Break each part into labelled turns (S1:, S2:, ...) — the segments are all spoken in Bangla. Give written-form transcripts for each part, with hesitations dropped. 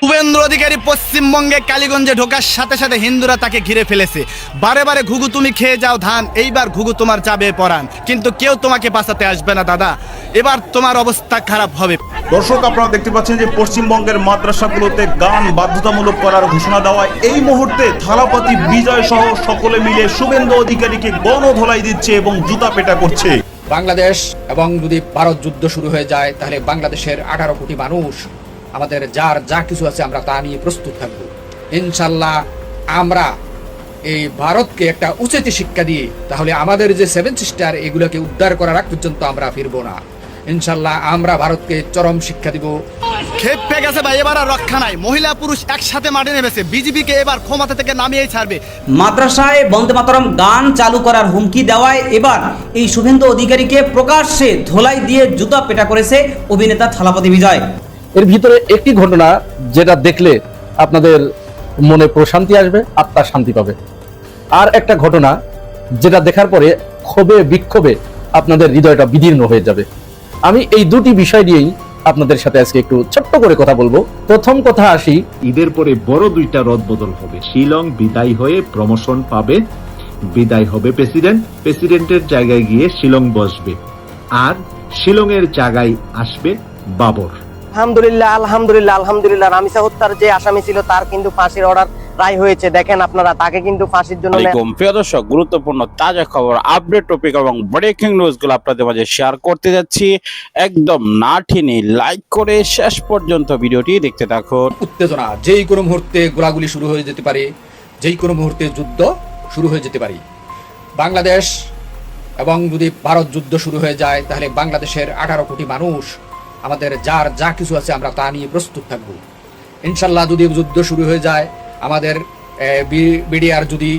S1: শুভেন্দু অধিকারী পশ্চিমবঙ্গে কালীগঞ্জে ঢোকার সাথে সাথে হিন্দুরা তাকে ঘিরে ফেলেছে। বারে বারে ঘুঘু তুমি খেয়ে যাও ধান, এইবার ঘুঘু তোমার যাবে পরাণ, কিন্তু কেউ তোমাকে বাঁচাতে আসবে না দাদা, এবার তোমার অবস্থা খারাপ হবে।
S2: দর্শক, আপনারা দেখতে পাচ্ছেন যে পশ্চিমবঙ্গের মাদ্রাসাগুলোতে গান বাধ্যতামূলক করার ঘোষণা দেওয়ায় এই মুহূর্তে থালাপতি বিজয় সহ সকলে মিলে শুভেন্দু অধিকারীকে গণধোলাই দিচ্ছে এবং জুতা পেটা করছে।
S3: বাংলাদেশ এবং যদি ভারত যুদ্ধ শুরু হয়ে যায় তাহলে বাংলাদেশের 18 কোটি মানুষ আমাদের যার যা কিছু আছে আমরা তা নিয়ে প্রস্তুত থাকব। ইনশাল্লাহ আমরা এই ভারতকে একটা উচিত শিক্ষা দিয়ে তাহলে আমাদের যে 7 সিস্টার এগুলোকে উদ্ধার করার আগ পর্যন্ত আমরা ফিরবো না। ইনশাল্লাহ আমরা ভারতকে চরম শিক্ষা দিব।
S1: খেপে গেছে ভাই, এবার আর রক্ষা নাই। মহিলা পুরুষ একসাথে মাঠে নেমেছে, বিজেপিকে এবার ক্ষমতা থেকে নামিয়েই ছাড়বে।
S4: মাদ্রাসায় বন্দে মাতরম গান চালু করার হুমকি দেওয়ায় এবার এই শুভেন্দু অধিকারীকে প্রকাশ্যে ধোলাই দিয়ে জুতা পেটা করেছে অভিনেতা থালাপতি বিজয়।
S5: এর ভিতরে একটি ঘটনা যেটা দেখলে আপনাদের মনে প্রশান্তি আসবে, আত্মা শান্তি পাবে। আর একটা ঘটনা যেটা দেখার পরে ক্ষোভে বিক্ষোভে আপনাদের হৃদয়টা বিদীর্ণ হয়ে যাবে। আমি এই দুটি বিষয় নিয়েই আপনাদের সাথে আজকে একটু ছোট্ট করে কথা বলবো। প্রথম কথা আসি,
S6: ঈদের পরে বড় দুইটা রদবদল হবে। শিলং বিদায় হয়ে প্রমোশন পাবে, বিদায় হবে প্রেসিডেন্টের জায়গায় গিয়ে শিলং বসবে, আর শিলংয়ের জায়গায় আসবে বাবর।
S7: আলহামদুলিল্লাহ আলহামদুলিল্লাহ আলহামদুলিল্লাহ, রামিসা হত্যার যে আসামি ছিল তার কিন্তু ফাঁসির অর্ডার রায় হয়েছে। দেখেন আপনারা, তাকে কিন্তু ফাঁসির জন্য।
S8: প্রিয় দর্শক, গুরুত্বপূর্ণ তাজা খবর, আপডেট টপিক এবং ব্রেকিং নিউজ গুলো আপনাদের মাঝে শেয়ার করতে যাচ্ছি। একদম না টেনে লাইক করে শেষ পর্যন্ত ভিডিওটি দেখতে থাকুন।
S3: উত্তেজনা, যেই কোনো মুহূর্তে গোলাগুলি শুরু হয়ে যেতে পারে, যেই কোনো মুহূর্তে যুদ্ধ শুরু হয়ে যেতে পারে। বাংলাদেশ এবং যদি ভারত যুদ্ধ শুরু হয়ে যায় তাহলে বাংলাদেশের 18 কোটি মানুষ আমাদের যার যা কিছু আছে আমরা তা নিয়ে প্রস্তুত থাকব। ইনশাল্লাহ যদি যুদ্ধ শুরু হয়ে যায়, আমাদের বিডিআর যদি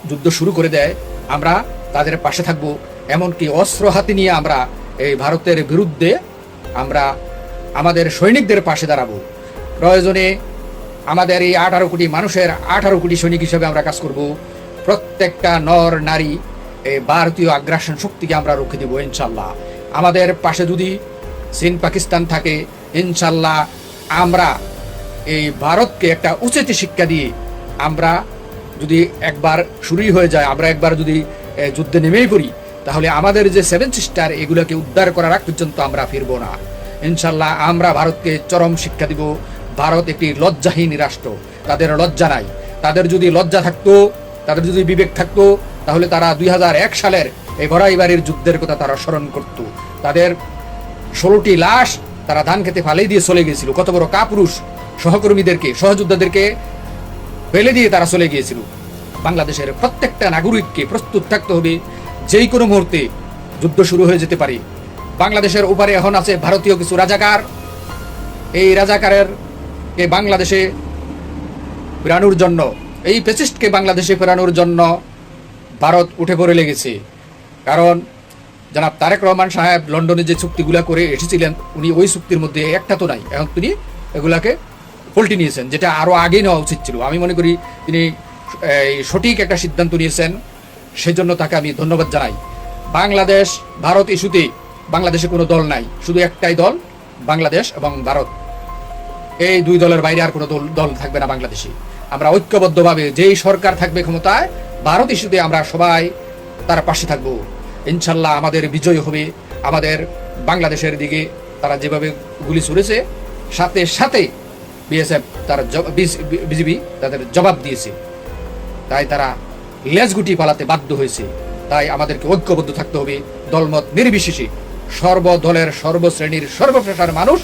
S3: যুদ্ধ শুরু করে দেয়, আমরা তাদের পাশে থাকব। এমনকি অস্ত্র হাতে নিয়ে আমরা এই ভারতের বিরুদ্ধে আমরা আমাদের সৈনিকদের পাশে দাঁড়াবো। প্রয়োজনে আমাদের এই 18 কোটি মানুষের 18 কোটি সৈনিক হিসেবে আমরা কাজ করব। প্রত্যেকটা নর নারী এই ভারতীয় আগ্রাসন শক্তিকে আমরা রুখে দেব ইনশাল্লাহ। আমাদের পাশে যদি চীন পাকিস্তান থাকে, ইনশাল্লাহ আমরা এই ভারতকে একটা উচিত শিক্ষা দিয়ে আমরা যদি একবার শুরুই হয়ে যায়, আমরা একবার যদি যুদ্ধে নেমেই পড়ি তাহলে আমাদের যে 7 সিস্টার এগুলোকে উদ্ধার করার আগ পর্যন্ত আমরা ফিরবো না। ইনশাল্লাহ আমরা ভারতকে চরম শিক্ষা দিব। ভারত একটি লজ্জাহীন রাষ্ট্র, তাদের লজ্জা নাই। তাদের যদি লজ্জা থাকতো, তাদের যদি বিবেক থাকতো, তাহলে তারা 2001 সালের এই ভরাইবাড়ির যুদ্ধের কথা তারা স্মরণ করত। তাদের 16টি লাশ তারা ধান খেতে ফালিয়ে দিয়ে চলে গিয়েছিল। কত বড় কাপুরুষ সহকর্মীদেরকে, সহযোদ্ধাদেরকে ফেলে দিয়ে তারা চলে গিয়েছিল। বাংলাদেশের প্রত্যেকটা নাগরিককে প্রস্তুত থাকতে হবে, যেই কোনো মুহূর্তে যুদ্ধ শুরু হয়ে যেতে পারে। বাংলাদেশের উপরে এখন আছে ভারতীয় কিছু রাজাকার। এই রাজাকারের কে বাংলাদেশে ফেরানোর জন্য, এই ফ্যাসিস্টকে বাংলাদেশে ফেরানোর জন্য ভারত উঠে পড়ে লেগেছে। কারণ জনাব তারেক রহমান সাহেব লন্ডনে যে চুক্তিগুলা করে এসেছিলেন, উনি ওই চুক্তির মধ্যে একটা তো নাই। এখন তিনি এগুলাকে পল্টি নিয়েছেন, যেটা আরও আগে নেওয়া উচিত ছিল। আমি মনে করি তিনি সঠিক একটা সিদ্ধান্ত নিয়েছেন, সেজন্য তাকে আমি ধন্যবাদ জানাই। বাংলাদেশ ভারত ইস্যুতে বাংলাদেশে কোনো দল নাই, শুধু একটাই দল, বাংলাদেশ এবং ভারত। এই দুই দলের বাইরে আর কোনো দল থাকবে না বাংলাদেশে। আমরা ঐক্যবদ্ধভাবে, যেই সরকার থাকবে ক্ষমতায়, ভারত ইস্যুতে আমরা সবাই তার পাশে থাকবো। ইনশাল্লাহ আমাদের বিজয় হবে। আমাদের বাংলাদেশের দিকে তারা যেভাবে গুলি ছুড়েছে, সাথে সাথে বিএসএফ তার বিজিবি তাদের জবাব দিয়েছে। তাই তারা লেজ গুটি পালাতে বাধ্য হয়েছে। তাই আমাদেরকে ঐক্যবদ্ধ থাকতে হবে, দলমত নির্বিশেষে, সর্বদলের সর্বশ্রেণীর সর্বপেশার মানুষ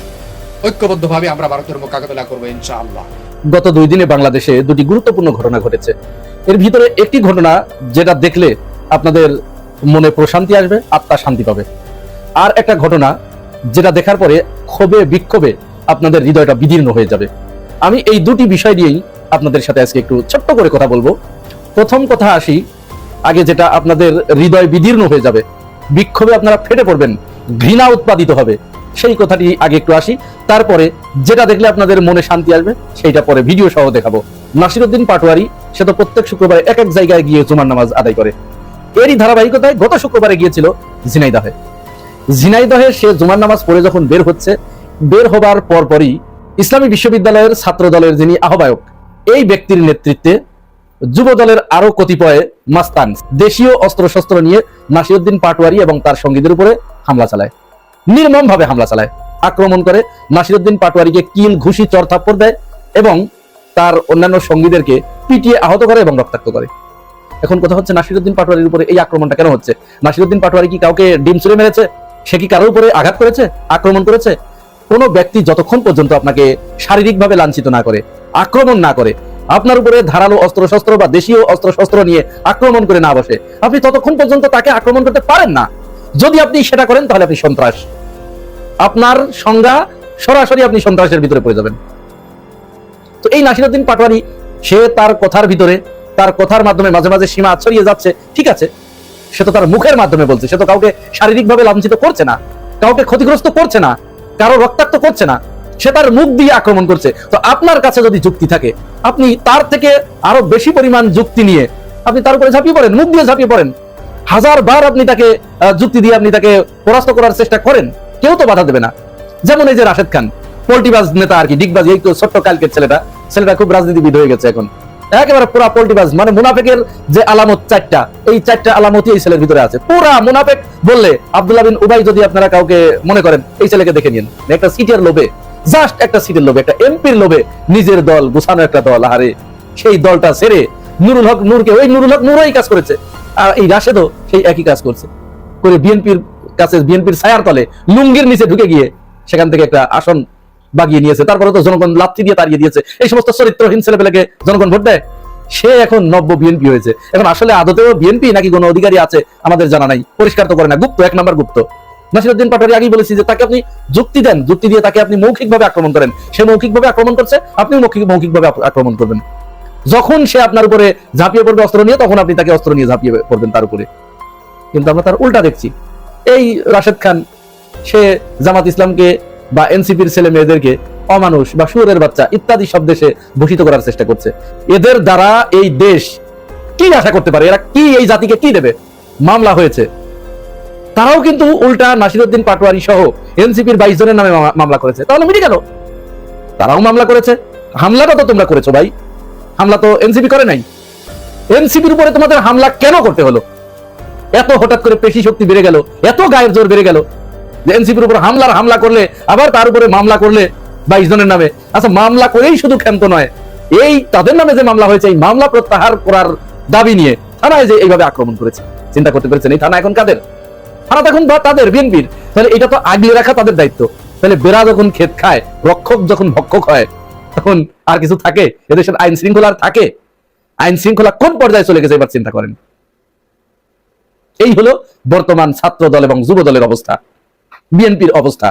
S3: ঐক্যবদ্ধভাবে আমরা ভারতের মোকাবেলা করবো ইনশাআল্লাহ।
S5: গত 2 দিনে বাংলাদেশে দুটি গুরুত্বপূর্ণ ঘটনা ঘটেছে। এর ভিতরে একটি ঘটনা যেটা দেখলে আপনাদের মনে প্রশান্তি আসবে, আত্মা শান্তি পাবে। আর একটা ঘটনা যেটা দেখার পরে ক্ষোভে বিক্ষোভে আপনাদের হৃদয়টা বিদীর্ণ হয়ে যাবে। আমি এই দুটি বিষয় নিয়েই আপনাদের সাথে আজকে একটু ছোট্ট করে কথা বলবো। প্রথম কথা আসি, আগে যেটা আপনাদের হৃদয় বিদীর্ণ হয়ে যাবে, বিক্ষোভে আপনারা ফেটে পড়বেন, ঘৃণা উৎপাদিত হবে, সেই কথাটি আগে একটু আসি। তারপরে যেটা দেখলে আপনাদের মনে শান্তি আসবে সেইটা পরে ভিডিও সহ দেখাবো। নাসিরউদ্দিন পাটোয়ারি সে তো প্রত্যেক শুক্রবারে এক এক জায়গায় গিয়ে জুমার নামাজ আদায় করে। এরই ধারাবাহিকতায় গত শুক্রবারে গিয়েছিল ঝিনাইদহে। সে জুমার নামাজ পড়ে যখন বের হচ্ছে, বের হবার পরপরই ইসলামী বিশ্ববিদ্যালয়ের ছাত্র দলের যিনি আহ্বায়ক, এই ব্যক্তির নেতৃত্বে যুব দলের আরো কতিপয় মাস্তান দেশীয় অস্ত্রশস্ত্র নিয়ে নাসিরউদ্দিন পাটোয়ারি এবং তার সঙ্গীদের উপরে হামলা চালায়, নির্মমভাবে হামলা চালায়, আক্রমণ করে নাসিরউদ্দিন পাটোয়ারিকে কিল, ঘুষি, চর থাপ্পড় দেয় এবং তার অন্যান্য সঙ্গীদেরকে পিটিয়ে আহত করে এবং রক্তাক্ত করে। এখন কথা হচ্ছে, নাসিরউদ্দিন পাটোয়ারির উপরে এই আক্রমণটা কেন হচ্ছে? নাসিরউদ্দিন পাটোয়ারি কি কাউকে ডিম ছুঁড়ে মেরেছে? সে কি কারোর উপরে আঘাত করেছে, আক্রমণ করেছে? কোনো ব্যক্তি যতক্ষণ পর্যন্ত আপনাকে শারীরিকভাবে লাঞ্ছিত না করে, আক্রমণ না করে, আপনার উপরে ধারালো অস্ত্রশস্ত্র বা দেশীয় অস্ত্রশস্ত্র নিয়ে আক্রমণ করে না বসে, আপনি ততক্ষণ পর্যন্ত তাকে আক্রমণ করতে পারেন না। যদি আপনি সেটা করেন তাহলে আপনি সন্ত্রাস, আপনার সংজ্ঞা সরাসরি আপনি সন্ত্রাসের ভিতরে পড়ে যাবেন। তো এই নাসিরউদ্দিন পাটোয়ারি, সে তার কথার ভিতরে, তার কথার মাধ্যমে মাঝে মাঝে সীমা ছড়িয়ে যাচ্ছে, ঠিক আছে, সে তো তার মুখের মাধ্যমে বলছে, সে তো কাউকে শারীরিকভাবে লাঞ্ছিত করছে না, কাউকে ক্ষতিগ্রস্ত করছে না, কারো রক্তাক্ত করছে না, সে তার মুখ দিয়ে আক্রমণ করছে। তো আপনার কাছে যদি যুক্তি থাকে, আপনি তার থেকে আরো বেশি পরিমাণ যুক্তি নিয়ে আপনি তার উপরে ঝাঁপিয়ে পড়েন, মুখ দিয়ে ঝাঁপিয়ে পড়েন, হাজারবার আপনি তাকে যুক্তি দিয়ে আপনি তাকে পরাস্ত করার চেষ্টা করেন, কেউ তো বাধা দেবে না। যেমন এই যে রাশেদ খান, পোল্টিবাজ নেতা আর কি, ডিগবাজ, এই তো ছোট্ট কালকের ছেলেটা খুব রাজনীতিবিদ হয়ে গেছে এখন, একেবারে পুরা পোল্টিবাজ, মানে মুনাফেকের যে আলামত চারটা, এই চারটা আলামতই এই ছেলের ভিতরে আছে। পুরা মুনাফেক বললে আব্দুল্লাহ বিন উবাই যদি আপনারা কাউকে মনে করেন, এই ছেলেকে দেখে নিন। একটা সিটের লোভে, জাস্ট একটা সিটের লোভে, একটা এমপির লোভে, নিজের দল গুছানো একটা দল, আরে সেই দলটা ছেড়ে নুরুল হক নূরকে, ওই নুরুল হক নূরই কাজ করেছে, আর এই রাশেদও সেই একই কাজ করছে, করে বিএনপির কাছে, বিএনপির ছায়ার তলে লুঙ্গির নিচে ঢুকে গিয়ে সেখান থেকে একটা আসন বাগিয়ে নিয়েছে। তারপরে তো জনগণ লাথি দিয়ে তাড়িয়ে দিয়েছে। এই সমস্ত চরিত্রহীন ছেলেপেলেকে জনগণ ভোট দেয়, সে এখন নব্য বিএনপি হয়েছে। এখন আসলে আদতেও বিএনপি নাকি কোনো অধিকারী আছে আমাদের জানা নাই, পরিষ্কার তো করে না, গুপ্ত, এক নাম্বার গুপ্ত। নাসিরউদ্দিন পাটোয়ারি আগেই বলেছি যে তাকে আপনি যুক্তি দেন, যুক্তি দিয়ে তাকে আপনি মৌখিকভাবে আক্রমণ করেন, সে মৌখিকভাবে আক্রমণ করছে, আপনি মৌখিকভাবে আক্রমণ করবেন। যখন সে আপনার উপরে ঝাঁপিয়ে পড়বে অস্ত্র নিয়ে, তখন আপনি তাকে অস্ত্র নিয়ে ঝাঁপিয়ে পড়বেন তার উপরে। কিন্তু আমরা তার উল্টা দেখছি। এই রাশেদ খান, সে জামাত ইসলামকে বা এনসিপির ছেলে মেয়েদেরকে অমানুষ বা শুয়োরের বাচ্চা ইত্যাদি শব্দে সে ভূষিত করার চেষ্টা করছে। এদের দ্বারা এই দেশ কি আশা করতে পারে? এরা কি এই জাতিকে কি দেবে? মামলা হয়েছে, তারাও কিন্তু উল্টা নাসিরউদ্দিন পাটোয়ারি সহ এনসিপির 22 জনের নামে মামলা করেছে। তাহলে মিটে গেল, তারাও মামলা করেছে। হামলাটা তো তোমরা করেছো ভাই, হামলা তো এনসিপি করে নাই। এনসিপির উপরে তোমাদের হামলা কেন করতে হলো? এত হঠাৎ করে পেশি শক্তি বেড়ে গেল, এত গায়ের জোর বেড়ে গেল যে এনসিপির উপর হামলা করলে, আবার তার উপরে মামলা করলে 22 জনের নামে। আচ্ছা, মামলা করেই শুধু ক্ষান্ত নয়, এই তাদের নামে যে মামলা হয়েছে, এই মামলা প্রত্যাহার করার দাবি নিয়ে থানায় যে এইভাবে আক্রমণ করেছে, চিন্তা করতে পেরেছেন এই থানা এখন কাদের? থানা এখন তাদের, বিএনপির। তাহলে এটা তো আগলে রাখা তাদের দায়িত্ব। তাহলে বেড়া যখন ক্ষেত খায়, রক্ষক যখন ভক্ষক হয়, তখন আর কিছু থাকে? এদেশের আইন শৃঙ্খলা আর থাকে? আইন শৃঙ্খলা কোন পর্যায়ে চলে গেছে এবার চিন্তা করেন। এই হলো বর্তমান ছাত্র দল এবং যুব দলের অবস্থা, বিএনপির অবস্থা।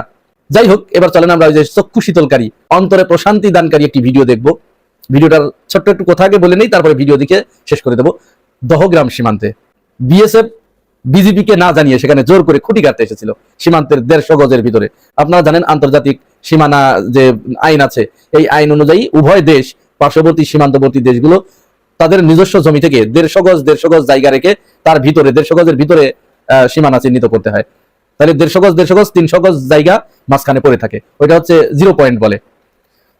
S5: যাই হোক, এবার চলেন আমরা ওই যে চক্ষু শীতলকারী, অন্তরে প্রশান্তি দানকারী একটি ভিডিও দেখব। ভিডিওটার ছোট্ট একটু কথা আগে বলে নেই, তারপরে ভিডিও দেখে শেষ করে দেবো। দহগ্রাম সীমান্তে বিএসএফ বিজিবিকে না জানিয়ে সেখানে জোর করে খুঁটি কাটতে এসেছিল সীমান্তের 150 গজের ভিতরে। আপনারা জানেন আন্তর্জাতিক সীমানা যে আইন আছে, এই আইন অনুযায়ী উভয় দেশ, পার্শ্ববর্তী সীমান্তবর্তী দেশগুলো তাদের নিজস্ব জমি থেকে 150 গজ জায়গা রেখে তার ভিতরে 150 গজের ভিতরে সীমানা চিহ্নিত করতে হয়। তাহলে 150 গজ 300 গজ জায়গা মাঝখানে পড়ে থাকে, ওইটা হচ্ছে 0 পয়েন্ট বলে।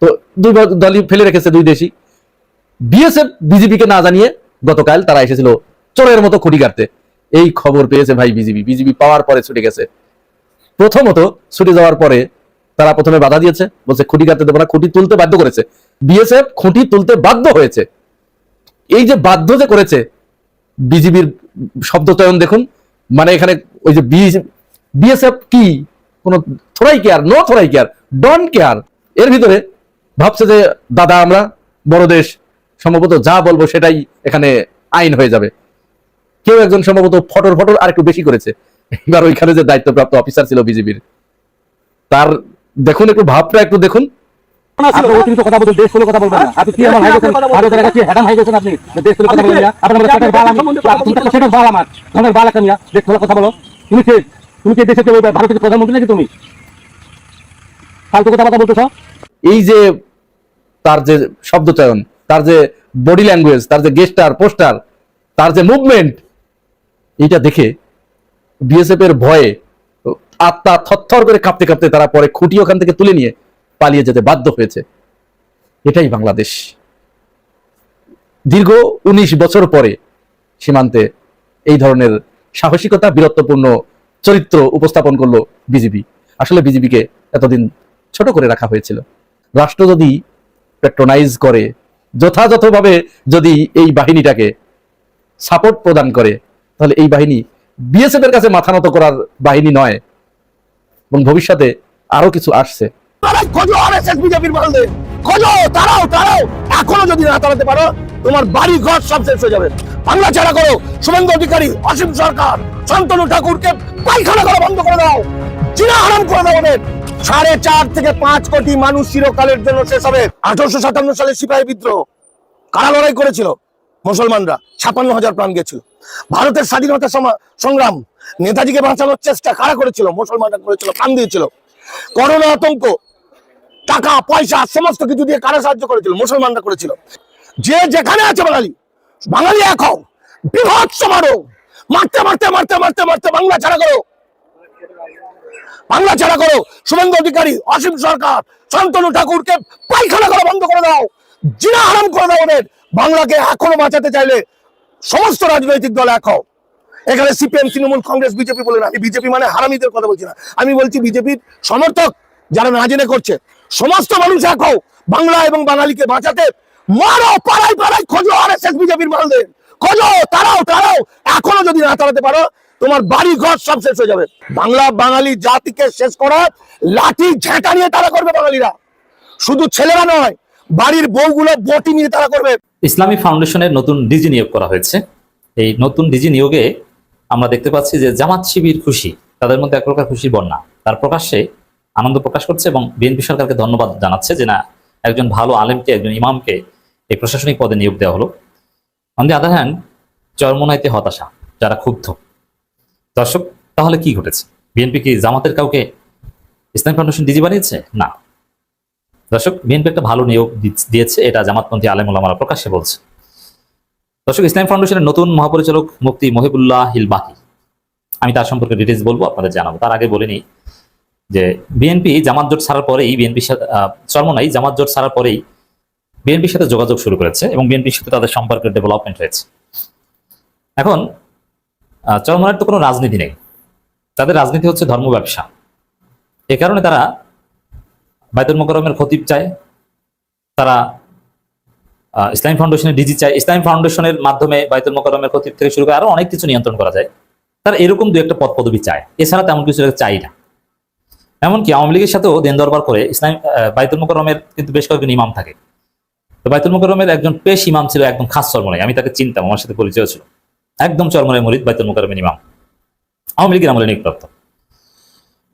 S5: তো দুই দলই ফেলে রেখেছে, দুই দেশই। বিএসএফ বিজিবিকে না জানিয়ে গতকাল তারা এসেছিল চোরের মতো খুঁটি কাটতে। এই খবর পেয়েছে ভাই বিজিবি পাওয়ার পরে ছুটে গেছে। প্রথমত ছুটে যাওয়ার পরে তারা প্রথমে বাধা দিয়েছে, বলছে খুঁটি কাটতে দেবো না, খুঁটি তুলতে বাধ্য করেছে। বিএসএফ খুঁটি তুলতে বাধ্য হয়েছে। এই যে বাধ্য যে করেছে, বিজিবির শব্দ চয়ন দেখুন, মানে এখানে ওই যে বিএসএফ কি কোন থোড়াই কেয়ার, নো থোড়াই কেয়ার, ডন কেয়ার। এর ভিতরে ভাবছে যে দাদা আমরা বড় দেশ, সম্ভবত যা বলবো সেটাই এখানে আইন হয়ে যাবে। কেউ একজন সম্ভবত ফটর আর একটু বেশি করেছে। এবার ওইখানে যে দায়িত্বপ্রাপ্ত অফিসার ছিল বিজিবির, তার দেখুন একটু ভাবটা একটু দেখুন।
S9: কথা বলতে দেশ কথা বলবেন না। আপনি কি আমার ভাই গেছেন, ভারতের কাছে হেডান হয়ে গেছেন আপনি। দেশ কথা বলবেন না, আপনার সেটার বাল আমি, সেটার বাল আমার, ধনের বাল কামিয়া, দেশ কথা বলো। তুমি কি দেশের ভারতের প্রধানমন্ত্রী নাকি তুমি? ফালতু কথা বলতেছ।
S5: এই যে তার যে শব্দ চয়ন, তার যে বডি ল্যাঙ্গুয়েজ, তার যে গেস্টার পোস্টার, তার যে মুভমেন্ট, এইটা দেখে বিএসএফ এর ভয়ে আত্মা থরথর করে কাঁপতে কাঁপতে তারা পরে খুঁটি ওখান থেকে তুলে নিয়ে পালিয়ে যেতে বাধ্য হয়েছে। এটাই বাংলাদেশ। দীর্ঘ 19 বছর পরে সীমান্তে এই ধরনের সাহসিকতা, বীরত্বপূর্ণ চরিত্র উপস্থাপন করলো বিজেপি। আসলে বিজেপিকে এতদিন ছোট করে রাখা হয়েছিল। রাষ্ট্র যদি প্যাট্রোনাইজ করে, যথাযথভাবে যদি এই বাহিনীটাকে সাপোর্ট প্রদান করে, তাহলে এই বাহিনী বিএসএফ এর কাছে মাথা নত করার বাহিনী নয়, এবং ভবিষ্যতে আরো কিছু আসছে।
S9: খোঁজো আরএসএস বিজেপির মালদের, খোঁজো, তারাও এখনো যদি না তাড়াতে পারো, তোমার বাড়ি ঘর সব শেষ হয়ে যাবে। বাংলা ছাড়া করো, শুভেন্দু অধিকারী, অসীম সরকার, শান্তনু ঠাকুরকে পায়খানা করা বন্ধ করে দাও, জিনা হারাম করে দাও ওদের। 4.5 থেকে 5 কোটি মানুষ চিরকালের জন্য শেষ হবে। 1857 সালে সিপাহী বিদ্রোহ, কারা লড়াই করেছিল? মুসলমানরা, 56,000 প্রাণ গেছিল। ভারতের স্বাধীনতা সংগ্রাম, নেতাজিকে বাঁচানোর চেষ্টা কারা করেছিল? মুসলমানরা করেছিল, প্রাণ দিয়েছিল। করোনা আতঙ্ক, টাকা পয়সা সমস্ত কিছু দিয়ে কারা সাহায্য করেছিল? মুসলমানরা করেছিল। যে যেখানে আছে বাঙালি এক হও, বিভৎস মারো, মারতে মারতে মারতে মারতে মারতে বাংলা ছাড়া করো, বাংলা ছাড়া করো। শুভেন্দু অধিকারী, অসীম সরকার, শান্তনু ঠাকুরকে পায়খানা করা বন্ধ করে দাও, জিনা হারাম করে দাও ওদের। বাংলাকে এখনো বাঁচাতে চাইলে সমস্ত রাজনৈতিক দল এক হও। এখানে সিপিএম, তৃণমূল, কংগ্রেস, বিজেপি বলে না। আমি বিজেপি মানে হারামিদের কথা বলছি না, আমি বলছি বিজেপির সমর্থক যারা না জেনে করছে। সমস্ত মানুষ এক হও, বাংলা এবং বাঙালিকে বাঁচাতে মারো, পাড়ায় পাড়ায় খোঁজো আরএসএস বিজেপির মালদের, খোঁজো, তারাও এখনো যদি না তাড়াতে পারো, তোমার বাড়ি ঘর সব শেষ হয়ে যাবে। বাংলা বাঙালি জাতিকে শেষ করা লাঠি ঝেঁটা নিয়ে তারা করবে বাঙালিরা, শুধু ছেলেরা নয়, বাড়ির বউগুলো বটি নিয়ে তারা করবে।
S10: ইসলামী ফাউন্ডেশনের নতুন ডিজি নিয়োগ করা হয়েছে। এই নতুন ডিজি নিয়োগে আমরা দেখতে পাচ্ছি যে জামাত শিবির খুশি, তাদের মধ্যে এক প্রকার খুশির বন্যা। তার প্রকাশ্যে আনন্দ প্রকাশ করছে এবং বিএনপি সরকারকে ধন্যবাদ জানাচ্ছে যে না, একজন ভালো আলেমকে, একজন ইমামকে এই প্রশাসনিক পদে নিয়োগ দেওয়া হলো। অন দি আদার হ্যান্ড, চরমোনাইতে হতাশা, যারা ক্ষুব্ধ। দর্শক, তাহলে কি ঘটেছে? বিএনপি কি জামাতের কাউকে ইসলামী ফাউন্ডেশন ডিজি বানিয়েছে? না দর্শক, বিএনপি একটা ভালো নিয়োগ দিয়েছে, এটা জামাতপন্থী আলেম ওলামারা প্রকাশ্যে বলছে। দর্শক, ইসলামী ফাউন্ডেশনের নতুন মহাপরিচালক মুফতি মহিবুল্লাহ হিল বাকি, আমি তার সম্পর্কে ডিটেলস বলবো, আপনাদের জানাবো। তার আগে বলিনি যে বিএনপি জামাত জোট ছাড়ার পরেই, বিএনপির সাথে চরমোনাই জামাত জোট ছাড়ার পরেই বিএনপির সাথে যোগাযোগ শুরু করেছে এবং বিএনপির সাথে তাদের সম্পর্কের ডেভেলপমেন্ট হয়েছে। এখন চরমোনাইয়ের তো কোনো রাজনীতি নেই, তাদের রাজনীতি হচ্ছে ধর্ম ব্যবসা। এ কারণে তারা বাইতুল মোকাররমের খতিব চায়, তারা ইসলামী ফাউন্ডেশনের ডিজি চায়। ইসলামী ফাউন্ডেশনের মাধ্যমে বাইতুল মোকাররমের খতিব থেকে শুরু করে আরো অনেক কিছু নিয়ন্ত্রণ করা যায়। তারা এরকম দু একটা পদ পদবি চায়, এছাড়া তেমন কিছু চাই না। এমনকি আওয়ামী লীগের সাথেও দেন দরবার করে ইসলাম বাইতুল মোকাররমের কিন্তু বেশ কয়েকজন ইমাম থাকে। তো বাইতুল মোকাররমের একজন পেশ ইমাম ছিল একদম খাস চরমোনাই, আমি তাকে চিনতাম, আমার সাথে পরিচয় ছিল, একদম চরমোনাই মুরিদ, বাইতুল মোকাররমের ইমাম, আওয়ামী লীগের আমলে নিয়োগপ্রাপ্ত।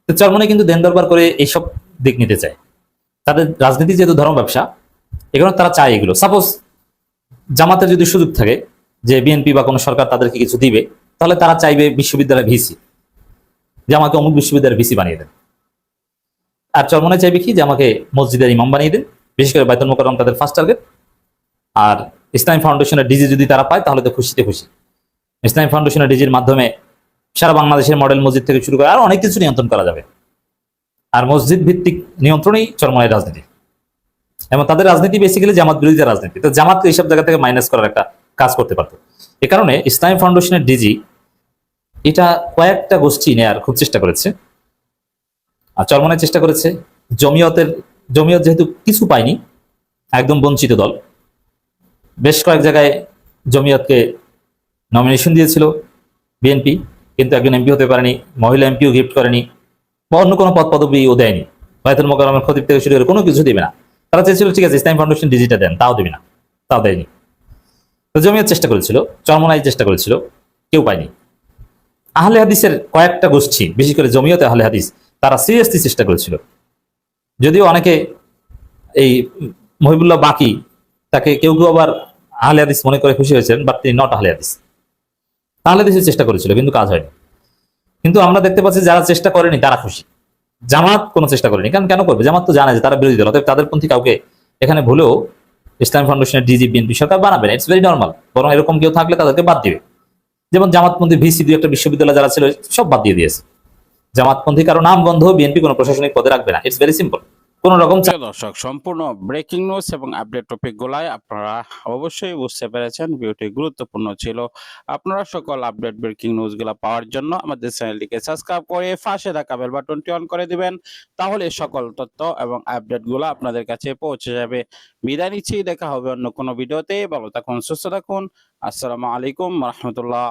S10: তো চরমোনাই কিন্তু দেন দরবার করে এইসব দিক নিতে চায়। তাদের রাজনীতি যেহেতু ধর্ম ব্যবসা, এগুলো তারা চায় এগুলো। সাপোজ জামাতের যদি সুযোগ থাকে যে বিএনপি বা কোনো সরকার তাদেরকে কিছু দিবে, তাহলে তারা চাইবে বিশ্ববিদ্যালয়ের ভিসি, যে আমাকে অমুক বিশ্ববিদ্যালয়ের ভিসি বানিয়ে দেন। আর চরমোনাই চাইবে কি, যে আমাকে মসজিদের ইমাম বানিয়ে দেন। বিশেষ করে বাইতুল মোকাররম তাদের ফার্স্ট টার্গেট। আর ইসলামী ফাউন্ডেশনের ডিজি যদি তারা পায়, তাহলে তো খুশিতে খুশি। ইসলামী ফাউন্ডেশনের ডিজির মাধ্যমে সারা বাংলাদেশের মডেল মসজিদ থেকে শুরু করে আরো অনেক কিছু নিয়ন্ত্রণ করা যাবে। আর মসজিদ ভিত্তিক নিয়ন্ত্রণই চরমোনাইয়ের রাজনীতি, এবং তাদের রাজনীতি বেসিক্যালি জামাত বিরোধী রাজনীতি। তো জামাতকে এইসব জায়গা থেকে মাইনাস করার একটা কাজ করতে পারত। এ কারণে ইসলামী ফাউন্ডেশনের ডিজি এটা কয়েকটা গোষ্ঠী নেয়ার খুব চেষ্টা করেছে। আর চরমোনাই চেষ্টা করেছে। জমিয়ত যেহেতু কিছু পায়নি, একদম বঞ্চিত দল, বেশ কয়েক জায়গায় জমিয়তকে নমিনেশন দিয়েছিল বিএনপি, কিন্তু একজন এমপি হতে পারেনি, মহিলা এমপিও গিফট করেনি, বা অন্য কোনো পদ পদবিও দেয়নি। বাইতুল মোকাররমের খতিব থেকে শুরু করে কোনো কিছু দেবে না। তারা চেয়েছিল ঠিক আছে ইসলামী ফাউন্ডেশন ডিজিটা দেন, তাও দেবে না, তাও দেয়নি। তো জমিয়ত চেষ্টা করেছিল, চরমোনাই চেষ্টা করেছিল, কেউ পায়নি। আহলে হাদিসের কয়েকটা গোষ্ঠী, বিশেষ করে জমিয়ত আহলে হাদিস, তারা সিরিয়াসলি চেষ্টা করেছিল। যদিও অনেকে এই মহিবুল্লাহ বাকি, তাকে কেউ কেউ আবার আহলে হাদিস মনে করে খুশি হয়েছেন, বাট তিনি নট আহলে হাদিস। আহলে হাদিসের চেষ্টা করেছিল, কিন্তু কাজ হয়নি। কিন্তু আমরা দেখতে পাচ্ছি যারা চেষ্টা করেনি তারা খুশি। জামাত কোনো চেষ্টা করেনি, কারণ কেন করবে? জামাত তো জানে যে তারা বিরোধী দল, অতএব তাদের পন্থী কাউকে এখানে ভুলেও ইসলামী ফাউন্ডেশনের ডিজি বিএনপি সরকার বানাবে না, ইটস ভেরি নর্মাল। বরং এরকম কেউ থাকলে তাদেরকে বাদ দিবে। যেমন জামাতপন্থী ভিসি দুই একটা বিশ্ববিদ্যালয় যারা ছিল সব বাদ দিয়ে দিয়েছে। জামাতপন্থী কারো নাম গন্ধ বিএনপি কোনো প্রশাসনিক পদে রাখবে না, ইটস ভেরি সিম্পল। কোনো রকম
S8: প্রিয় দর্শক, সম্পূর্ণ ব্রেকিং নিউজ এবং আপডেট টপিক গুলাই আপনারা অবশ্যই বুঝতে পেরেছেন। ভিডিওটি গুরুত্বপূর্ণ ছিল। আপনারা সকল আপডেট ব্রেকিং নিউজ গুলা পাওয়ার জন্য আমাদের চ্যানেলটিকে সাবস্ক্রাইব করে পাশে থাকা বেল বাটনটি অন করে দিবেন, তাহলে সকল তথ্য এবং আপডেট গুলা আপনাদের কাছে পৌঁছে যাবে। বিদায় নিচ্ছি, দেখা হবে অন্য কোনো ভিডিওতে। ভালো থাকুন, সুস্থ থাকুন। আসসালামু আলাইকুম রহমতুল্লাহ।